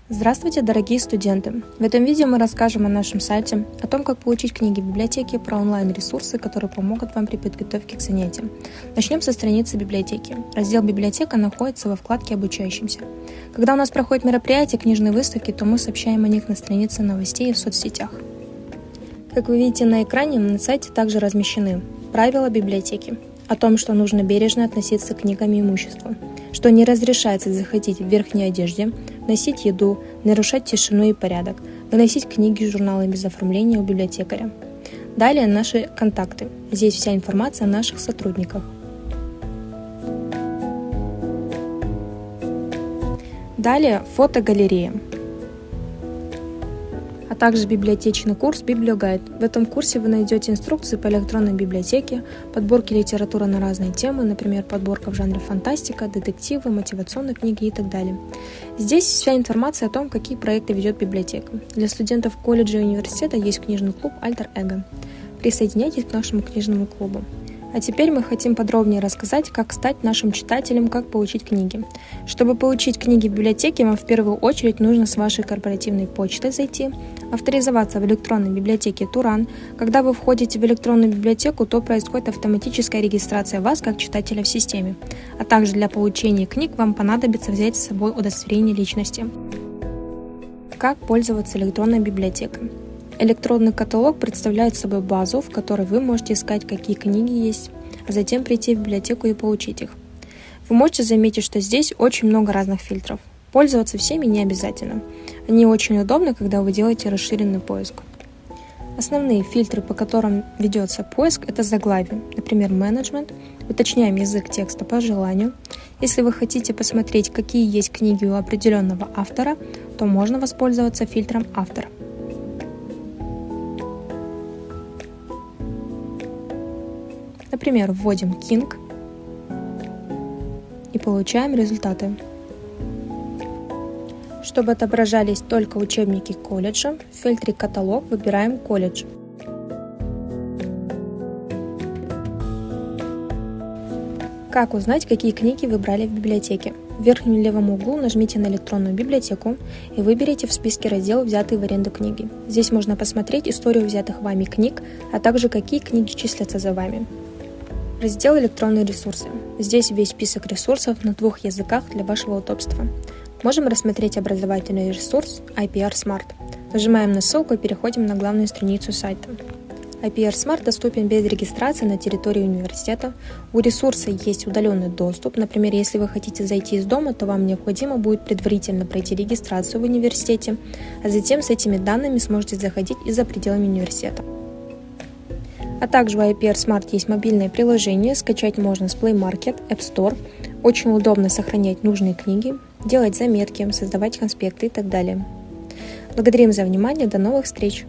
Здравствуйте, дорогие студенты! В этом видео мы расскажем о нашем сайте, о том, как получить книги в библиотеке, про онлайн-ресурсы, которые помогут вам при подготовке к занятиям. Начнем со страницы библиотеки. Раздел «Библиотека» находится во вкладке «Обучающимся». Когда у нас проходят мероприятия, книжные выставки, то мы сообщаем о них на странице новостей и в соцсетях. Как вы видите на экране, на сайте также размещены правила библиотеки, о том, что нужно бережно относиться к книгам и имуществу, что не разрешается заходить в верхней одежде, носить еду, нарушать тишину и порядок, выносить книги и журналы без оформления у библиотекаря. Далее наши контакты. Здесь вся информация о наших сотрудниках. Далее фотогалерея. А также библиотечный курс «Библиогайд». В этом курсе вы найдете инструкции по электронной библиотеке, подборки литературы на разные темы, например, подборка в жанре фантастика, детективы, мотивационные книги и так далее. Здесь вся информация о том, какие проекты ведет библиотека. Для студентов колледжа и университета есть книжный клуб «Альтер Эго». Присоединяйтесь к нашему книжному клубу. А теперь мы хотим подробнее рассказать, как стать нашим читателем, как получить книги. Чтобы получить книги в библиотеке, вам в первую очередь нужно с вашей корпоративной почтой зайти, авторизоваться в электронной библиотеке Туран. Когда вы входите в электронную библиотеку, то происходит автоматическая регистрация вас как читателя в системе. А также для получения книг вам понадобится взять с собой удостоверение личности. Как пользоваться электронной библиотекой? Электронный каталог представляет собой базу, в которой вы можете искать, какие книги есть, а затем прийти в библиотеку и получить их. Вы можете заметить, что здесь очень много разных фильтров. Пользоваться всеми не обязательно. Они очень удобны, когда вы делаете расширенный поиск. Основные фильтры, по которым ведется поиск, это заглавие, например, менеджмент. Уточняем язык текста по желанию. Если вы хотите посмотреть, какие есть книги у определенного автора, то можно воспользоваться фильтром «Автор». Например, вводим King и получаем результаты. Чтобы отображались только учебники колледжа, в фильтре «Каталог» выбираем «Колледж». Как узнать, какие книги вы брали в библиотеке? В верхнем левом углу нажмите на электронную библиотеку и выберите в списке раздел «Взятые в аренду книги». Здесь можно посмотреть историю взятых вами книг, а также какие книги числятся за вами. Раздел «Электронные ресурсы». Здесь весь список ресурсов на 2 языках для вашего удобства. Можем рассмотреть образовательный ресурс IPR Smart. Нажимаем на ссылку и переходим на главную страницу сайта. IPR Smart доступен без регистрации на территории университета. У ресурса есть удаленный доступ. Например, если вы хотите зайти из дома, то вам необходимо будет предварительно пройти регистрацию в университете, а затем с этими данными сможете заходить и за пределами университета. А также у IPR Smart есть мобильное приложение, скачать можно с Play Market, App Store. Очень удобно сохранять нужные книги, делать заметки, создавать конспекты и так далее. Благодарим за внимание, до новых встреч!